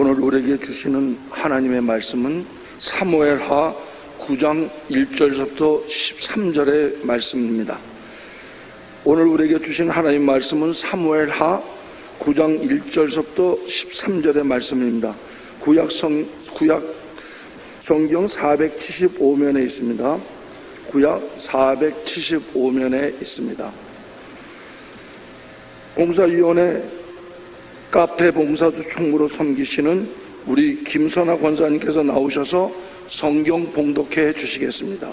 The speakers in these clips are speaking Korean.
오늘 우리에게 주시는 하나님의 말씀은 사무엘하 9장 1절부터 13절의 말씀입니다. 오늘 우리에게 주신 하나님 말씀은 사무엘하 9장 1절부터 13절의 말씀입니다. 구약 성경 475면에 있습니다. 구약 475면에 있습니다. 봉사위원회 카페 봉사수 총무로 섬기시는 우리 김선아 권사님께서 나오셔서 성경 봉독해 주시겠습니다.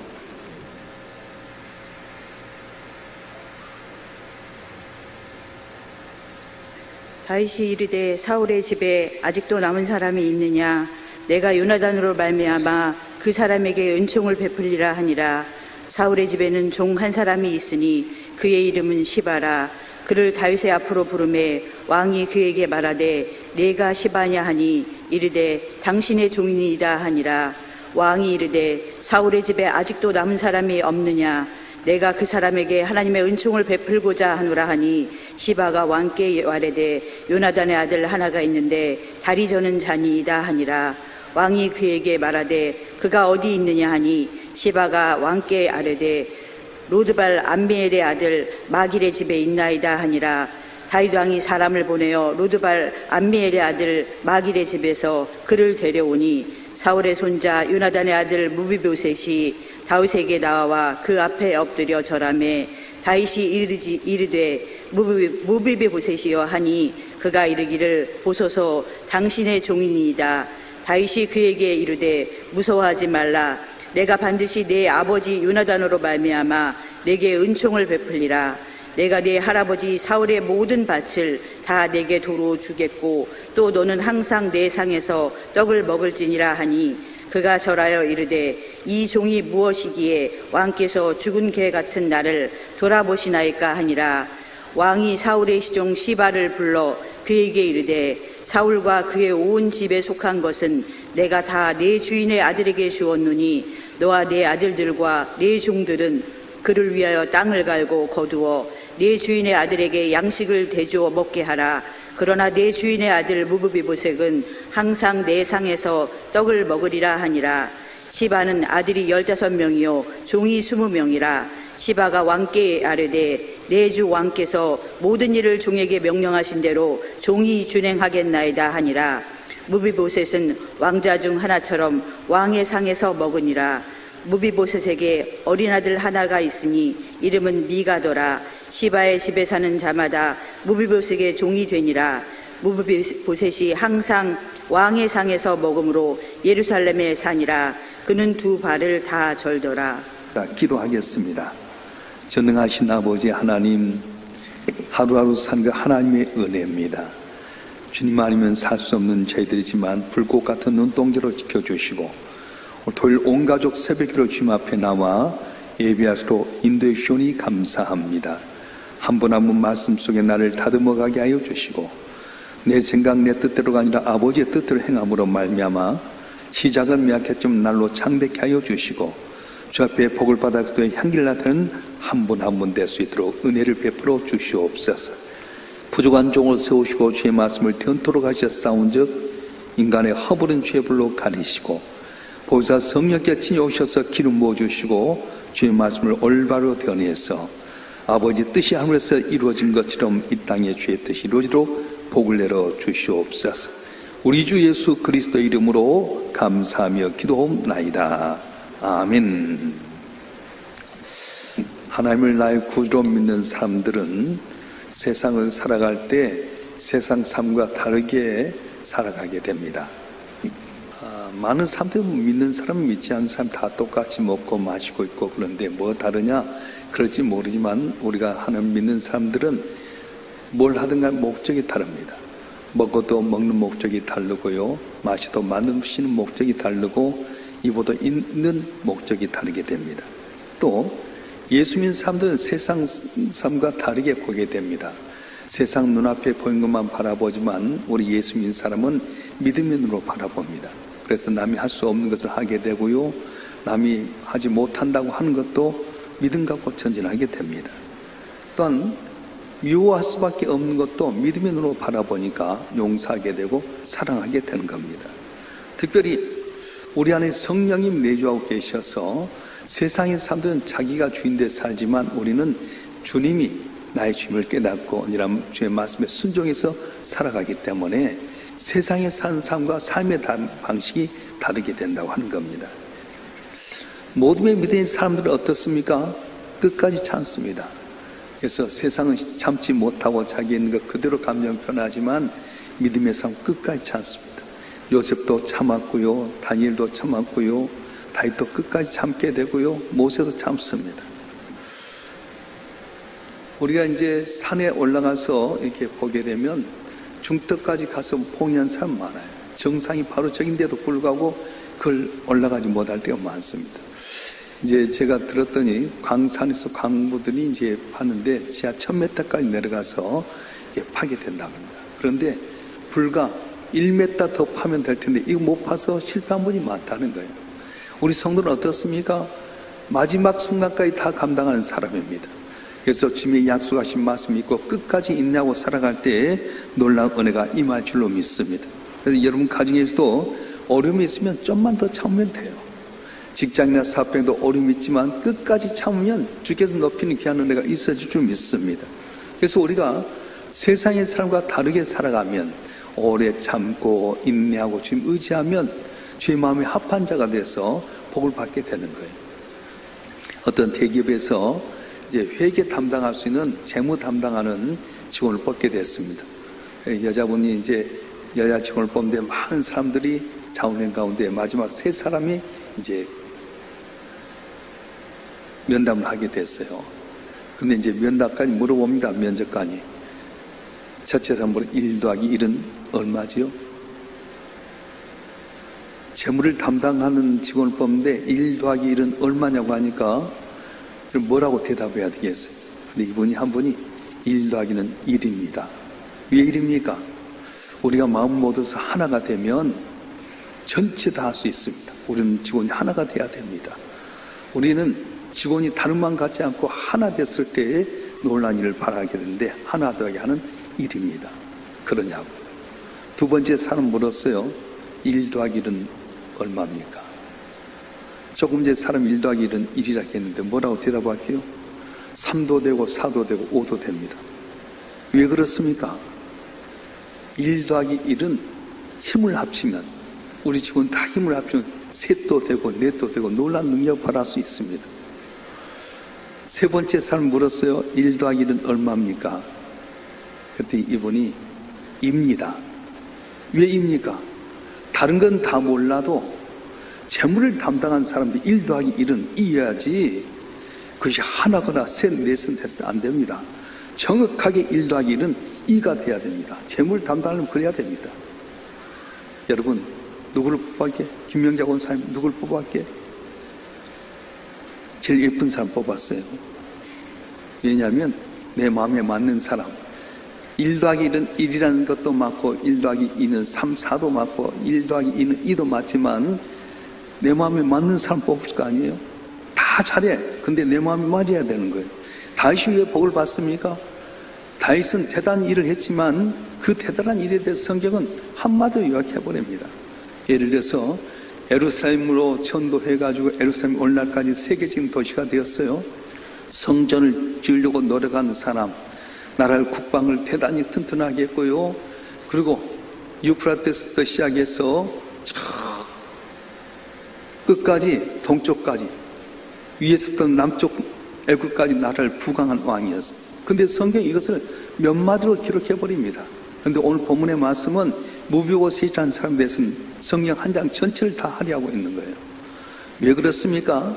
다윗이 이르되 사울의 집에 아직도 남은 사람이 있느냐? 내가 요나단으로 말미암아 그 사람에게 은총을 베풀리라 하니라. 사울의 집에는 종 한 사람이 있으니 그의 이름은 시바라. 그를 다윗의 앞으로 부르매 왕이 그에게 말하되 내가 시바냐 하니 이르되 당신의 종이니이다 하니라. 왕이 이르되 사울의 집에 아직도 남은 사람이 없느냐? 내가 그 사람에게 하나님의 은총을 베풀고자 하노라 하니 시바가 왕께 아뢰되 요나단의 아들 하나가 있는데 다리 저는 자니이다 하니라. 왕이 그에게 말하되 그가 어디 있느냐 하니 시바가 왕께 아뢰되 로드발 암미엘의 아들 마길의 집에 있나이다 하니라. 다윗 왕이 사람을 보내어 로드발 암미엘의 아들 마길의 집에서 그를 데려오니 사울의 손자 요나단의 아들 무비보셋이 다윗에게 나와 그 앞에 엎드려 절하매 다윗이 이르되 무비보셋이여 하니 그가 이르기를 보소서 당신의 종이니이다. 다윗이 그에게 이르되 무서워하지 말라. 내가 반드시 내 아버지 요나단으로 말미암아 내게 은총을 베풀리라. 내가 네 할아버지 사울의 모든 밭을 다 내게 도로 주겠고 또 너는 항상 내 상에서 떡을 먹을지니라 하니 그가 절하여 이르되 이 종이 무엇이기에 왕께서 죽은 개 같은 나를 돌아보시나이까 하니라. 왕이 사울의 시종 시바를 불러 그에게 이르되 사울과 그의 온 집에 속한 것은 내가 다 내 주인의 아들에게 주었노니 너와 내 아들들과 내 종들은 그를 위하여 땅을 갈고 거두어 내 주인의 아들에게 양식을 대주어 먹게 하라. 그러나 내 주인의 아들 무비보셋은 항상 내 상에서 떡을 먹으리라 하니라. 시바는 아들이 15명이요 종이 20명이라. 시바가 왕께 아뢰되 내 주 왕께서 모든 일을 종에게 명령하신 대로 종이 준행하겠나이다 하니라. 무비보셋은 왕자 중 하나처럼 왕의 상에서 먹으니라. 무비보셋에게 어린아들 하나가 있으니 이름은 미가더라. 시바의 집에 사는 자마다 무비보셋에게 종이 되니라. 무비보셋이 항상 왕의 상에서 먹음으로 예루살렘에 사니라. 그는 두 발을 다 절더라. 기도하겠습니다. 전능하신 아버지 하나님, 하루하루 사는 그 하나님의 은혜입니다. 주님 아니면 살 수 없는 저희들이지만 불꽃 같은 눈동자로 지켜주시고 토요일 온 가족 새벽기도 주님 앞에 나와 예배하시러 인도해 주시니 감사합니다. 한 분 한 분 말씀 속에 나를 다듬어 가게 하여 주시고 내 생각 내 뜻대로가 아니라 아버지의 뜻대로 행함으로 말미암아 시작은 미약했지만 날로 창대케 하여 주시고 주 앞에 복을 받아 그의 향기를 나타내는 한 분 한 분 될 수 있도록 은혜를 베풀어 주시옵소서. 부족한 종을 세우시고 주의 말씀을 튼토록 하셨사온즉 인간의 허물은 죄 불로 가리시고 보혜사 성령께 친히 오셔서 기름 부어주시고 주의 말씀을 올바로 견해서 아버지 뜻이 하늘에서 이루어진 것처럼 이 땅에 주의 뜻이 이루어지도록 복을 내려 주시옵소서. 우리 주 예수 그리스도의 이름으로 감사하며 기도하옵나이다. 아멘. 하나님을 나의 구주로 믿는 사람들은 세상을 살아갈 때 세상 삶과 다르게 살아가게 됩니다. 많은 사람들이 믿는 사람 믿지 않는 사람 다 똑같이 먹고 마시고 있고 그런데 뭐 다르냐? 그럴지 모르지만 우리가 하나님 믿는 사람들은 뭘 하든 간 목적이 다릅니다. 먹어도 먹는 목적이 다르고요, 마시도 마시는 목적이 다르고 입어도 입는 목적이 다르게 됩니다. 또 예수 믿는 사람들은 세상 삶과 다르게 보게 됩니다. 세상 눈앞에 보이는 것만 바라보지만 우리 예수 믿는 사람은 믿음의 눈으로 바라봅니다. 그래서 남이 할 수 없는 것을 하게 되고요, 남이 하지 못한다고 하는 것도 믿음 갖고 전진하게 됩니다. 또한 미워할 수밖에 없는 것도 믿음의 눈으로 바라보니까 용서하게 되고 사랑하게 되는 겁니다. 특별히 우리 안에 성령님 내주하고 계셔서 세상의 사람들은 자기가 주인돼 살지만 우리는 주님이 나의 주임을 깨닫고 주의 말씀에 순종해서 살아가기 때문에 세상에 사는 삶과 삶의 방식이 다르게 된다고 하는 겁니다. 모둠의 믿음의 사람들은 어떻습니까? 끝까지 참습니다. 그래서 세상은 참지 못하고 자기 있는 것 그대로 감정 표현하지만 믿음의 삶 끝까지 참습니다. 요셉도 참았고요, 다니엘도 참았고요, 다윗도 끝까지 참게 되고요, 모세도 참습니다. 우리가 이제 산에 올라가서 이렇게 보게 되면 중턱까지 가서 봉인한 사람 많아요. 정상이 바로 저긴데도 불구하고 그걸 올라가지 못할 때가 많습니다. 이제 제가 들었더니 광산에서 광부들이 이제 파는데 지하 1000m까지 내려가서 이렇게 파게 된다고 합니다. 그런데 불과 1m 더 파면 될 텐데 이거 못 파서 실패한 분이 많다는 거예요. 우리 성도는 어떻습니까? 마지막 순간까지 다 감당하는 사람입니다. 그래서 주님의 약속하신 말씀 믿고 끝까지 인내하고 살아갈 때 놀라운 은혜가 임할 줄로 믿습니다. 그래서 여러분 가정에서도 어려움이 있으면 좀만 더 참으면 돼요. 직장이나 사업에도 어려움이 있지만 끝까지 참으면 주께서 높이는 귀한 은혜가 있어질 줄 믿습니다. 그래서 우리가 세상의 사람과 다르게 살아가면 오래 참고 인내하고 주님 의지하면 주의 마음에 합한 자가 돼서 복을 받게 되는 거예요. 어떤 대기업에서 이제 회계 담당할 수 있는 재무 담당하는 직원을 뽑게 됐습니다. 여자분이 이제 여자 직원을 뽑는데 많은 사람들이 자원행 가운데 마지막 3사람이 이제 면담을 하게 됐어요. 근데 이제 면담까지 물어봅니다. 면접관이. 첫째 사람으로 1 더하기 1은 얼마지요? 재무를 담당하는 직원을 뽑는데 1 더하기 1은 얼마냐고 하니까 뭐라고 대답해야 되겠어요? 근데 이분이 한 분이 1 더하기는 1입니다. 왜 1입니까? 우리가 마음 모아서 하나가 되면 전체 다 할 수 있습니다. 우리는 직원이 하나가 돼야 됩니다. 우리는 직원이 다른 마음 갖지 않고 하나 됐을 때에 놀라운 일을 바라게 되는데 하나 더하기 하는 1입니다. 그러냐고. 두 번째 사람 물었어요. 1 더하기 1은 얼마입니까? 조금 전에 사람 1 더하기 1은 1이라 했는데 뭐라고 대답할게요? 3도 되고 4도 되고 5도 됩니다. 왜 그렇습니까? 1 더하기 1은 힘을 합치면 우리 직원 다 힘을 합치면 셋도 되고 넷도 되고 놀라운 능력을 발휘할 수 있습니다. 세 번째 사람 물었어요. 1 더하기 1은 얼마입니까? 그때 이분이 입니다. 왜 입니까? 다른 건 다 몰라도 재물을 담당한 사람들이 1 더하기 1은 이어야지 그것이 하나거나 셋, 넷은 돼서 안 됩니다. 정확하게 1 더하기 1은 2가 돼야 됩니다. 재물 담당하려면 그래야 됩니다. 여러분 누구를 뽑았게? 김명자 권사님 누구를 뽑았게? 제일 예쁜 사람 뽑았어요. 왜냐하면 내 마음에 맞는 사람. 1 더하기 1은 1이라는 것도 맞고 1 더하기 2는 3, 4도 맞고 1 더하기 2는 2도 맞지만 내 마음에 맞는 사람 뽑을 거 아니에요? 다 잘해. 근데 내 마음에 맞아야 되는 거예요. 다윗이 왜 복을 받습니까? 다윗은 대단한 일을 했지만 그 대단한 일에 대해서 성경은 한마디로 요약해버립니다. 예를 들어서 예루살렘으로 전도해가지고 예루살렘 오늘날까지 세계적인 도시가 되었어요. 성전을 지으려고 노력하는 사람, 나라를 국방을 대단히 튼튼하게 했고요. 그리고 유프라테스부터 시작해서 끝까지 동쪽까지 위에서부터 남쪽 애국까지 나라를 부강한 왕이었어요. 근데 성경이 이것을 몇 마디로 기록해버립니다. 그런데 오늘 본문의 말씀은 무비보셋이라는 사람에 대해서는 성경 한 장 전체를 다 하려고 있는 거예요. 왜 그렇습니까?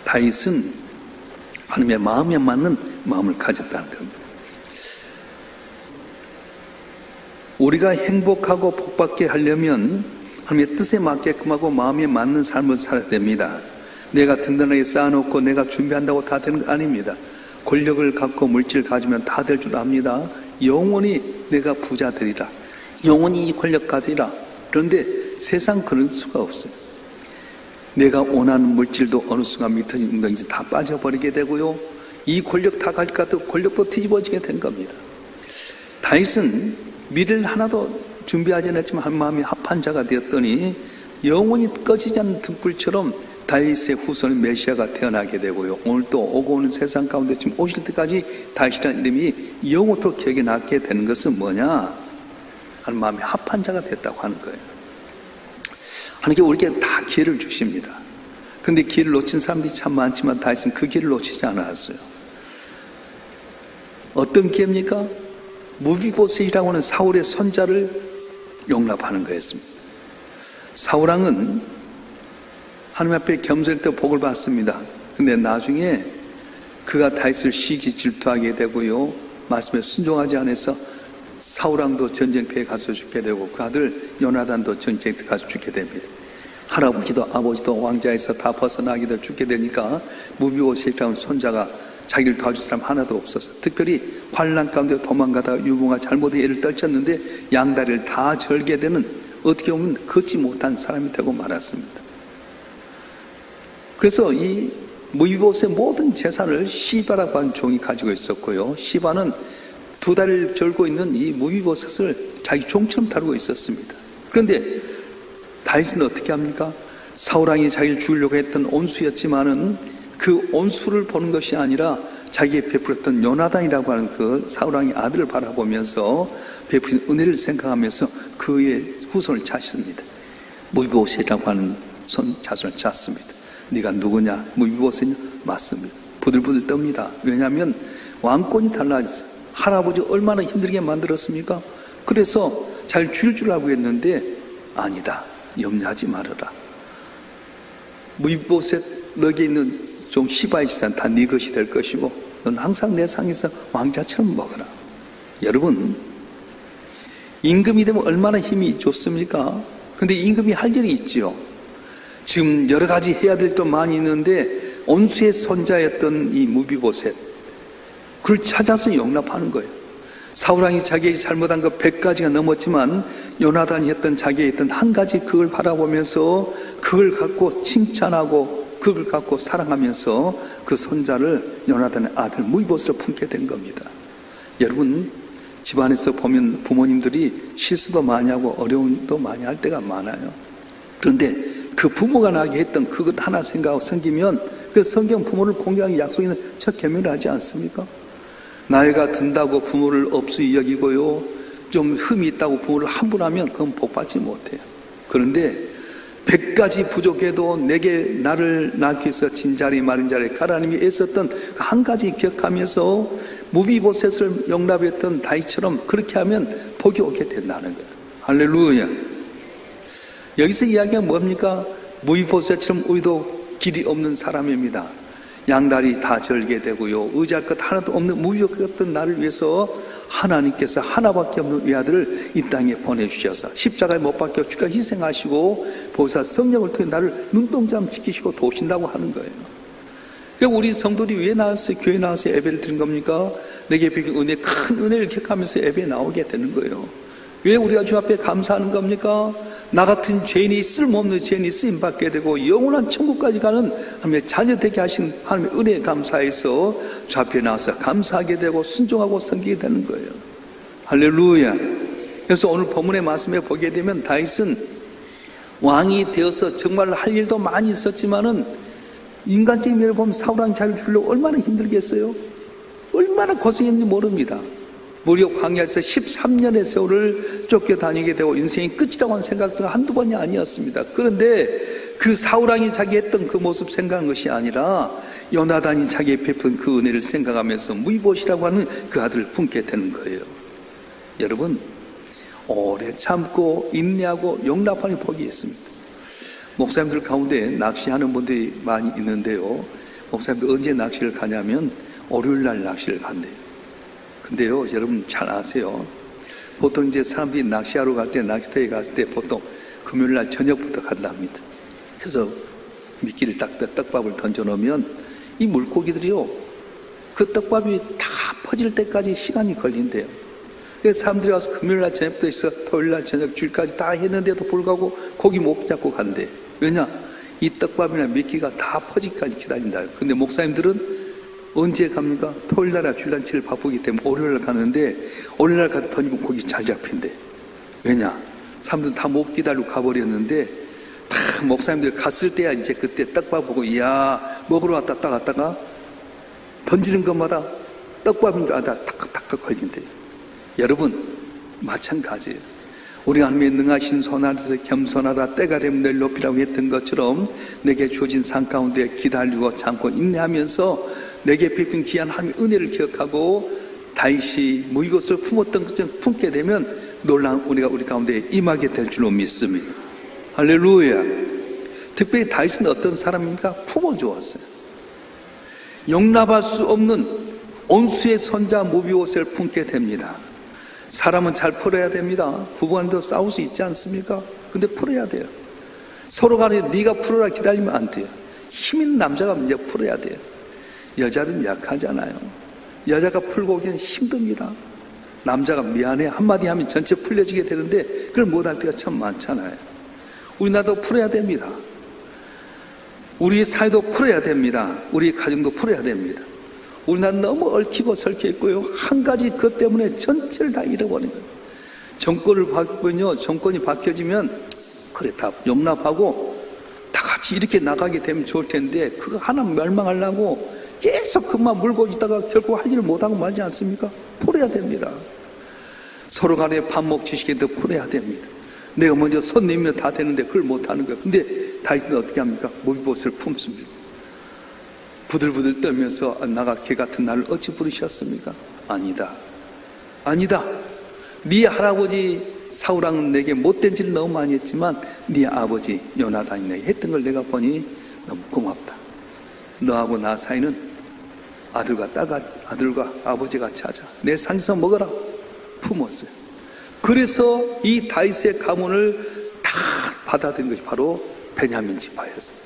다윗은 하나님의 마음에 맞는 마음을 가졌다는 겁니다. 우리가 행복하고 복받게 하려면 하나님의 뜻에 맞게끔 하고 마음에 맞는 삶을 살아야 됩니다. 내가 든든하게 쌓아놓고 내가 준비한다고 다 되는 거 아닙니다. 권력을 갖고 물질을 가지면 다 될 줄 압니다. 영원히 내가 부자 되리라. 영원히 이 권력 가지라. 그런데 세상 그럴 수가 없어요. 내가 원하는 물질도 어느 순간 미터진 웅덩이에서 다 빠져버리게 되고요. 이 권력 다 가질 것 같아도 권력도 뒤집어지게 된 겁니다. 다윗은 미래를 하나도 준비하지 않았지만 한 마음이 합한 자가 되었더니 영원히 꺼지지 않는 등불처럼 다윗의 후손인 메시아가 태어나게 되고요. 오늘 또 오고 오는 세상 가운데 지금 오실 때까지 다윗이라는 이름이 영원토록 기억에 남게 되는 것은 뭐냐? 하는 마음이 합한 자가 됐다고 하는 거예요. 하나님께 우리에게 다 기회를 주십니다. 그런데 기회를 놓친 사람들이 참 많지만 다윗은 그 기회를 놓치지 않았어요. 어떤 기회입니까? 무비보셋이라고 하는 사울의 손자를 용납하는 거였습니다. 사울왕은 하나님 앞에 겸손할 복을 받습니다. 근데 나중에 그가 다윗을 시기 질투하게 되고요. 말씀에 순종하지 않아서 사울왕도 전쟁터에 가서 죽게 되고 그 아들 요나단도 전쟁터에 가서 죽게 됩니다. 할아버지도 아버지도 왕자에서 다 벗어나기도 죽게 되니까 무비보셋이라는 손자가 자기를 도와줄 사람 하나도 없어서 특별히 환난 가운데 도망가다가 유모가 잘못해 애를 떨쳤는데 양다리를 다 절게 되는 어떻게 보면 걷지 못한 사람이 되고 말았습니다. 그래서 이 무비보셋의 모든 재산을 시바라고 하는 종이 가지고 있었고요. 시바는 2다리를 절고 있는 이 무비보셋을 자기 종처럼 다루고 있었습니다. 그런데 다윗은 어떻게 합니까? 사울왕이 자기를 죽이려고 했던 온수였지만은 그 온수를 보는 것이 아니라 자기에 베풀었던 요나단이라고 하는 그 사울왕의 아들을 바라보면서 베푸신 은혜를 생각하면서 그의 후손을 찾습니다. 무비보셋이라고 하는 자손을 찾습니다. 네가 누구냐? 무비보셋이냐? 맞습니다. 부들부들 떱니다. 왜냐하면 왕권이 달라졌어요. 할아버지 얼마나 힘들게 만들었습니까? 그래서 잘 죽일 줄 알고 했는데 아니다. 염려하지 말아라. 무비보셋 너에게 있는 종 시바의 재산 다 네 것이 될 것이고 넌 항상 내 상에서 왕자처럼 먹어라. 여러분, 임금이 되면 얼마나 힘이 좋습니까? 근데 임금이 할 일이 있지요. 지금 여러 가지 해야 될 일도 많이 있는데 온수의 손자였던 이 무비보셋 그걸 찾아서 용납하는 거예요. 사울왕이 자기에게 잘못한 거 100가지가 넘었지만 요나단이 했던 자기에게 했던 한 가지 그걸 바라보면서 그걸 갖고 칭찬하고 그걸 갖고 사랑하면서 그 손자를 요나단의 아들 무비보셋을 품게 된 겁니다. 여러분, 집안에서 보면 부모님들이 실수도 많이 하고 어려움도 많이 할 때가 많아요. 그런데 그 부모가 나게 했던 그것 하나 생각하고 섬기면 그 성경 부모를 공경하기 약속 있는 첫 계명을 하지 않습니까? 나이가 든다고 부모를 업수히 여기고요, 좀 흠이 있다고 부모를 함부로 하면 그건 복받지 못해요. 그런데 100가지 부족해도 내게 나를 낳기 위해서 진자리 마른 자리 하나님이 애썼던 한 가지 기억하면서 무비보셋을 용납했던 다윗처럼 그렇게 하면 복이 오게 된다는 거예요. 할렐루야. 여기서 이야기가 뭡니까? 무비보셋처럼 우리도 길이 없는 사람입니다. 양다리 다 절게 되고요, 의지할 것 하나도 없는 무비보셋 나를 위해서 하나님께서 하나밖에 없는 외아들을 이 땅에 보내주셔서 십자가에 못 박혀 주가 희생하시고 보사 성령을 통해 나를 눈동자만 지키시고 도우신다고 하는 거예요. 그러니까 우리 성도들이 왜 나와서 교회 나와서 예배를 드린 겁니까? 내게 베푼 은혜, 큰 은혜를 기억하면서 예배에 나오게 되는 거예요. 왜 우리가 주 앞에 감사하는 겁니까? 나 같은 죄인이, 쓸모없는 죄인이 쓰임받게 되고 영원한 천국까지 가는 하나님의 자녀 되게 하신 하나님의 은혜에 감사해서 주 앞에 나와서 감사하게 되고 순종하고 섬기게 되는 거예요. 할렐루야. 그래서 오늘 본문의 말씀에 보게 되면 다윗은 왕이 되어서 정말 할 일도 많이 있었지만은 인간적인 면을 보면 사울왕 자를 주려고 얼마나 힘들겠어요? 얼마나 고생했는지 모릅니다. 무려 광야에서 13년의 세월을 쫓겨다니게 되고 인생이 끝이라고 하는 생각도 한두 번이 아니었습니다. 그런데 그 사울왕이 자기 했던 그 모습 생각한 것이 아니라 요나단이 자기의 베푼 그 은혜를 생각하면서 무비보셋이라고 하는 그 아들을 품게 되는 거예요. 여러분, 오래 참고 인내하고 용납하는 복이 있습니다. 목사님들 가운데 낚시하는 분들이 많이 있는데요, 목사님들 언제 낚시를 가냐면 월요일날 낚시를 간대요. 근데요, 여러분 잘 아세요. 보통 이제 사람들이 낚시하러 갈 때, 낚시터에 갔을 때 보통 금요일날 저녁부터 간답니다. 그래서 미끼를 딱 떡밥을 던져놓으면 이 물고기들이요, 그 떡밥이 다 퍼질 때까지 시간이 걸린대요. 그래서 사람들이 와서 금요일날 저녁부터 있어 토요일날 저녁 주일까지 다 했는데도 불구하고 고기 못 잡고 간대. 왜냐? 이 떡밥이나 미끼가 다 퍼지기까지 기다린다. 근데 목사님들은 언제 갑니까? 토요일날이나 주일날 바쁘기 때문에 월요일날 가는데 월요일날 가서 던지면 거기 잘 잡힌대. 왜냐? 사람들은 다 못 기다리고 가버렸는데 다 목사님들 갔을 때야 이제 그때 떡밥 보고 이야 먹으러 왔다 딱 갔다가 던지는 것마다 떡밥인 줄 알다 탁탁탁 걸린대요. 여러분 마찬가지예요. 우리 하나님의 능하신 손 아래서 겸손하다 때가 되면 늘 높이라고 했던 것처럼 내게 주어진 상 가운데 기다리고 참고 인내하면서 내게 베푼 귀한 하나님의 은혜를 기억하고 다윗이 이것을 품었던 것처럼 품게 되면 놀라운 은혜가 우리 가운데 임하게 될 줄로 믿습니다. 할렐루야. 특별히 다윗은 어떤 사람입니까? 품어주었어요. 용납할 수 없는 온수의 손자 무비옷을 품게 됩니다. 사람은 잘 풀어야 됩니다. 부부간에도 싸울 수 있지 않습니까? 근데 풀어야 돼요. 서로 간에 네가 풀어라 기다리면 안 돼요. 힘 있는 남자가 먼저 풀어야 돼요. 여자는 약하잖아요. 여자가 풀고 오기는 힘듭니다. 남자가 미안해 한마디 하면 전체 풀려지게 되는데 그걸 못할 때가 참 많잖아요. 우리나라도 풀어야 됩니다. 우리 사회도 풀어야 됩니다. 우리 가정도 풀어야 됩니다. 우리나라는 너무 얽히고 설켜 있고요. 한 가지 그것 때문에 전체를 다 잃어버린 거예요. 정권을 바꾸면요. 정권이 바뀌어지면 그래 다 용납하고 다 같이 이렇게 나가게 되면 좋을 텐데 그거 하나 멸망하려고 계속 그만 물고 있다가 결국 할 일을 못하고 말지 않습니까? 풀어야 됩니다. 서로 간에 반목 지식에도 풀어야 됩니다. 내가 먼저 손 내밀면 다 되는데 그걸 못하는 거예요. 근데 다윗은 어떻게 합니까? 무비봇을 품습니다. 부들부들 떨면서 나가 개 같은 나를 어찌 부르셨습니까? 아니다. 아니다. 네 할아버지 사울왕은 내게 못된 짓을 너무 많이 했지만 네 아버지 요나단이 내게 했던 걸 내가 보니 너무 고맙다. 너하고 나 사이는 아들과 아버지가 찾아 내 상에서 먹어라. 품었어요. 그래서 이 다윗의 가문을 다 받아들인 것이 바로 베냐민 지파였어요.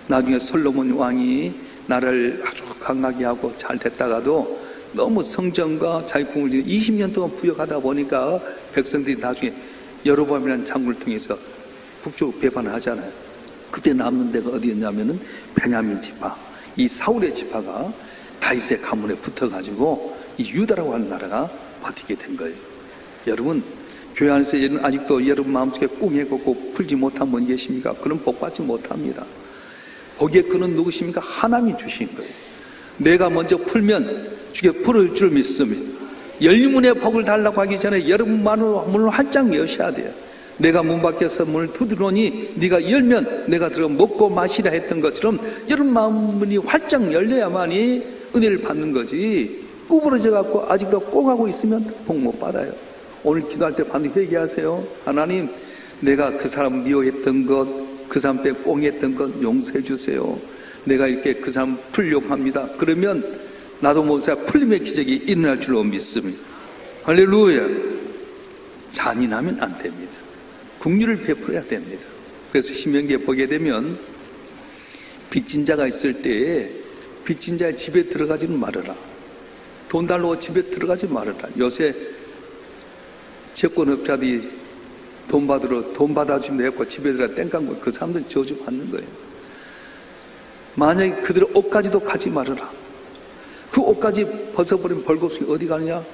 나중에 솔로몬 왕이 나라를 아주 강하게 하고 잘 됐다가도 너무 성전과 자기 궁을 20년 동안 부역하다 보니까 백성들이 나중에 여로보암이라는 장군을 통해서 북쪽으로 배반을 하잖아요. 그때 남는 데가 어디였냐면은 베냐민 지파, 이 사울의 지파가 다윗의 가문에 붙어가지고 이 유다라고 하는 나라가 버티게 된 거예요. 여러분 교회 안에서 아직도 여러분 마음속에 꿈에 걷고 풀지 못한 분 계십니까? 그런 복 받지 못합니다. 거기에 그는 누구십니까? 하나님이 주신 거예요. 내가 먼저 풀면 주께 풀어줄 줄 믿습니다. 열문의 복을 달라고 하기 전에 여러분 문을 활짝 여셔야 돼요. 내가 문 밖에서 문을 두드러니 네가 열면 내가 들어 먹고 마시라 했던 것처럼 여러분 마음 문이 활짝 열려야만이 은혜를 받는 거지. 구부러져 갖고 아직도 꽁하고 있으면 복 못 받아요. 오늘 기도할 때 반드시 회개하세요. 하나님, 내가 그 사람 미워했던 것, 그 사람 때 꽁했던 것 용서해 주세요. 내가 이렇게 그 사람 풀려고 합니다. 그러면 나도 모르게 풀림의 기적이 일어날 줄로 믿습니다. 할렐루야. 잔인하면 안 됩니다. 긍휼을 베풀어야 됩니다. 그래서 신명기에 보게 되면 빚진 자가 있을 때에 빚진 자의 집에 들어가지는 말아라. 돈 달라고 집에 들어가지 말아라. 요새 채권업자들이 돈 받아주면 되고 집에 들어가 땡깡 거 그 사람들은 저주받는 거예요. 만약에 그들의 옷까지도 가지 말아라. 그 옷까지 벗어버리면 벌거벗이 어디 가느냐?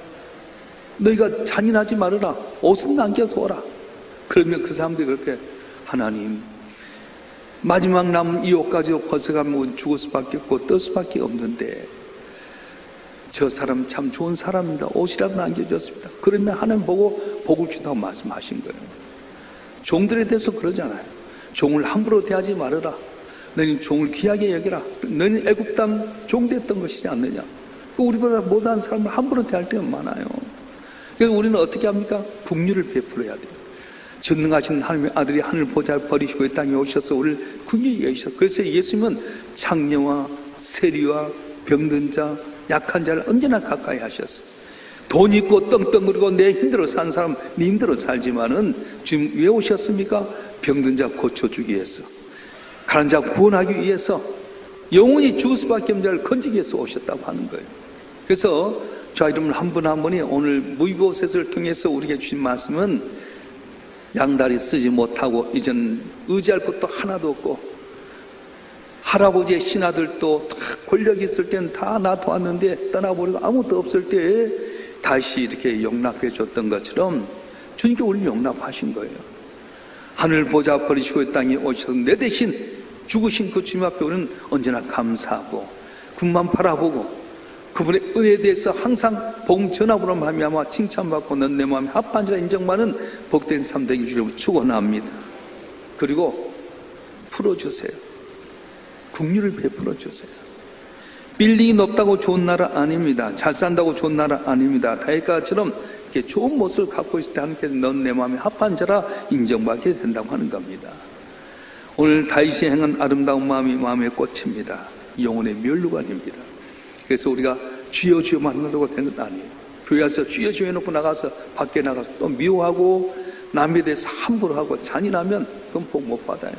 너희가 잔인하지 말아라. 옷은 남겨두어라. 그러면 그 사람들이 그렇게 하나님 마지막 남은 이 옷까지도 벗어가면 죽을 수밖에 없고 뜰 수밖에 없는데 저 사람 참 좋은 사람입니다. 옷이라도 남겨줬습니다. 그러면 하나님 보고 복을 준다고 말씀하신 거예요. 종들에 대해서 그러잖아요. 종을 함부로 대하지 말아라. 너희는 종을 귀하게 여겨라. 너희는 애굽 땅 종 됐던 것이지 않느냐. 우리보다 못한 사람을 함부로 대할 때가 많아요. 그래서 우리는 어떻게 합니까? 긍휼을 베풀어야 돼요. 전능하신 하나님의 아들이 하늘 보좌를 버리시고 이 땅에 오셔서 우리를 긍휼히 여기셨어요. 그래서 예수님은 장녀와 세리와 병든 자, 약한 자를 언제나 가까이 하셨어요. 돈 있고 떵떵거리고 내 힘들어 산 사람 네 힘들어 살지만은 지금 왜 오셨습니까? 병든 자 고쳐주기 위해서, 가난 자 구원하기 위해서, 영원히 죽을 수밖에 없는 자를 건지기 위해서 오셨다고 하는 거예요. 그래서 저와 여러분 한 분 한 분이 오늘 무비보셋을 통해서 우리에게 주신 말씀은 양다리 쓰지 못하고 이젠 의지할 것도 하나도 없고 할아버지의 신하들도 다 권력이 있을 때는 다 놔두었는데 떠나버리고 아무도 없을 때 다시 이렇게 용납해 줬던 것처럼 주님께 우리를 용납하신 거예요. 하늘 보좌 버리시고 이 땅에 오셔서 내 대신 죽으신 그 주님 앞에 우리는 언제나 감사하고 그분만 바라보고 그분의 은혜에 대해서 항상 복음 전합으로 말미암아 칭찬받고 넌 내 마음에 합한 자라 인정받는 복된 삶 되기 주님을 축원합니다. 그리고 풀어주세요. 긍휼을 베풀어 주세요. 빌딩이 높다고 좋은 나라 아닙니다. 잘 산다고 좋은 나라 아닙니다. 다윗과처럼 이렇게 좋은 모습을 갖고 있을 때 하나님께서 넌 내 마음에 합한 자라 인정받게 된다고 하는 겁니다. 오늘 다윗이 행한 아름다운 마음이 마음의 꽃입니다. 영혼의 면류관입니다. 그래서 우리가 주여 주여 만나려고 되는 것 아니에요. 교회 와서 주여 주여 해놓고 나가서 밖에 나가서 또 미워하고 남에 대해서 함부로 하고 잔인하면 그건 복 못 받아요.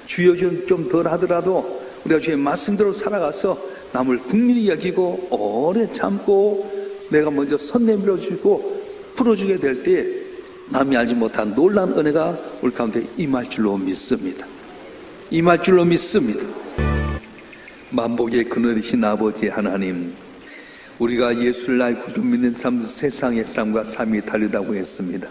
주여 주여 좀 덜 하더라도 우리가 주의 말씀대로 살아가서 남을 긍휼히 여기고 오래 참고 내가 먼저 손 내밀어 주고 풀어주게 될 때 남이 알지 못한 놀라운 은혜가 우리 가운데 임할 줄로 믿습니다. 임할 줄로 믿습니다. 만복의 그늘이신 아버지 하나님, 우리가 예수를 알고 좀 믿는 사람들 세상의 삶과 삶이 다르다고 했습니다.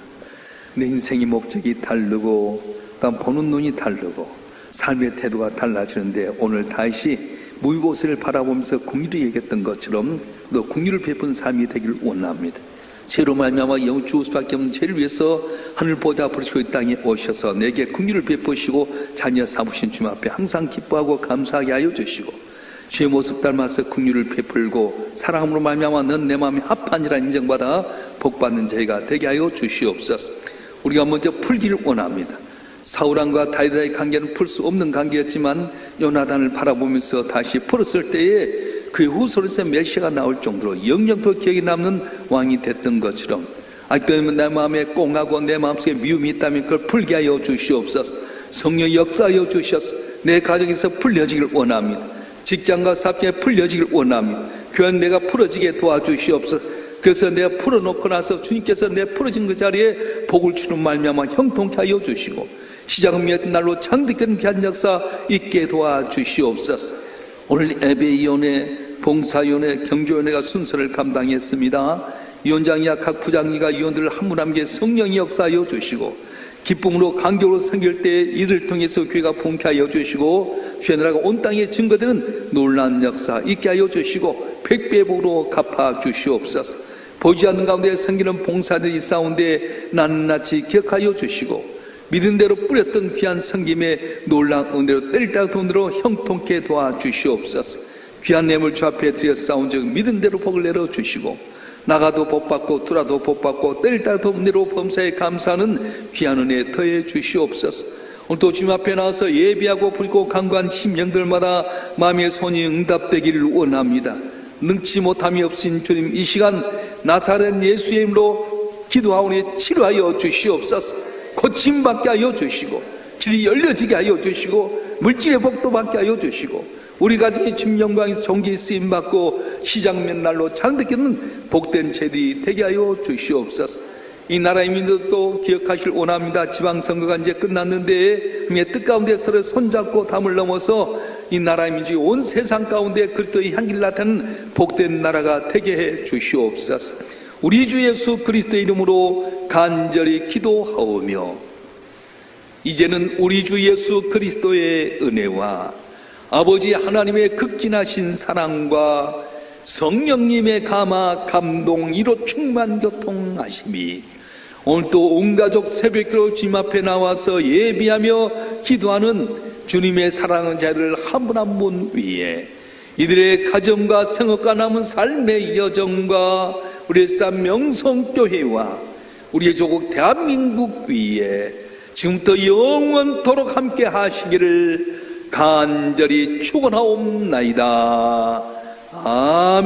내 인생의 목적이 다르고 또 보는 눈이 다르고 삶의 태도가 달라지는데 오늘 다시 무이곳을 바라보면서 긍휼히 얘기했던 것처럼 너 긍휼을 베푼 삶이 되기를 원합니다. 죄로 말미암아 영을 죽을 수밖에 없는 죄를 위해서 하늘 보좌 버리시고 이 땅에 오셔서 내게 긍휼을 베푸시고 자녀 삼으신 주님 앞에 항상 기뻐하고 감사하게 하여 주시고 주의 모습 닮아서 긍휼을 베풀고 사랑함으로 말미암아 넌 내 마음에 합한이라 인정받아 복받는 저희가 되게 하여 주시옵소서. 우리가 먼저 풀기를 원합니다. 사울왕과 다윗의 관계는 풀 수 없는 관계였지만 요나단을 바라보면서 다시 풀었을 때에 그의 후손에서 메시아가 나올 정도로 영영토록 기억에 남는 왕이 됐던 것처럼 아직도 내 마음에 꽁하고 내 마음속에 미움이 있다면 그걸 풀게 하여 주시옵소서. 성령 역사하여 주셔서 내 가정에서 풀려지길 원합니다. 직장과 사업에 풀려지길 원합니다. 교회는 내가 풀어지게 도와주시옵소서. 그래서 내가 풀어놓고 나서 주님께서 내 풀어진 그 자리에 복을 주는 말미암아 형통케 하여 주시고 시작은 몇 날로 창득한 귀한 역사 있게 도와주시옵소서. 오늘 예배위원회, 봉사위원회, 경조위원회가 순서를 감당했습니다. 위원장이야 각 부장이가 위원들을 한 분 한 분 성령이 역사하여 주시고 기쁨으로 간격으로 섬길 때 이들 통해서 교회가 봉쾌하여 주시고 주의 나라가 온 땅에 증거되는 놀라운 역사 있게 하여 주시고 백배의 복으로 갚아 주시옵소서. 보이지 않는 가운데 섬기는 봉사들이 싸운데 낱낱이 기억하여 주시고 믿은 대로 뿌렸던 귀한 섬김에 놀라운 은혜로 때릴 돈으로 형통케 도와주시옵소서. 귀한 뇌물 주 앞에 드려 싸운 즉 믿은 대로 복을 내려 주시고 나가도 복받고 들어도 복받고 때릴 돈으로 범사에 감사하는 귀한 은혜 더해 주시옵소서. 오늘도 주님 앞에 나와서 예비하고 부리고 간구한 심령들마다 마음의 손이 응답되기를 원합니다. 능치 못함이 없으신 주님 이 시간 나사렛 예수의 이름으로 기도하오니 치료하여 주시옵소서. 고침받게 하여 주시고 길이 열려지게 하여 주시고 물질의 복도 받게 하여 주시고 우리 가정의 주님 영광에서 종기 쓰임받고 시작 몇 날로 창득하는 복된 죄들이 되게 하여 주시옵소서. 이 나라의 민족도 기억하실 원합니다. 지방선거가 이제 끝났는데 그의 뜻 가운데 서로 손잡고 담을 넘어서 이 나라의 민족이 온 세상 가운데 그리스도의 향기를 나타내는 복된 나라가 되게 해 주시옵소서. 우리 주 예수 그리스도의 이름으로 간절히 기도하오며 이제는 우리 주 예수 그리스도의 은혜와 아버지 하나님의 극진하신 사랑과 성령님의 감화 감동 이로 충만 교통하심이 오늘도 온 가족 새벽기로 주님 앞에 나와서 예비하며 기도하는 주님의 사랑하는 자들 한 분 한 분 위에 이들의 가정과 생업과 남은 삶의 여정과 우리의 산 명성교회와 우리의 조국 대한민국 위에 지금부터 영원토록 함께 하시기를 간절히 축원하옵나이다. 아멘.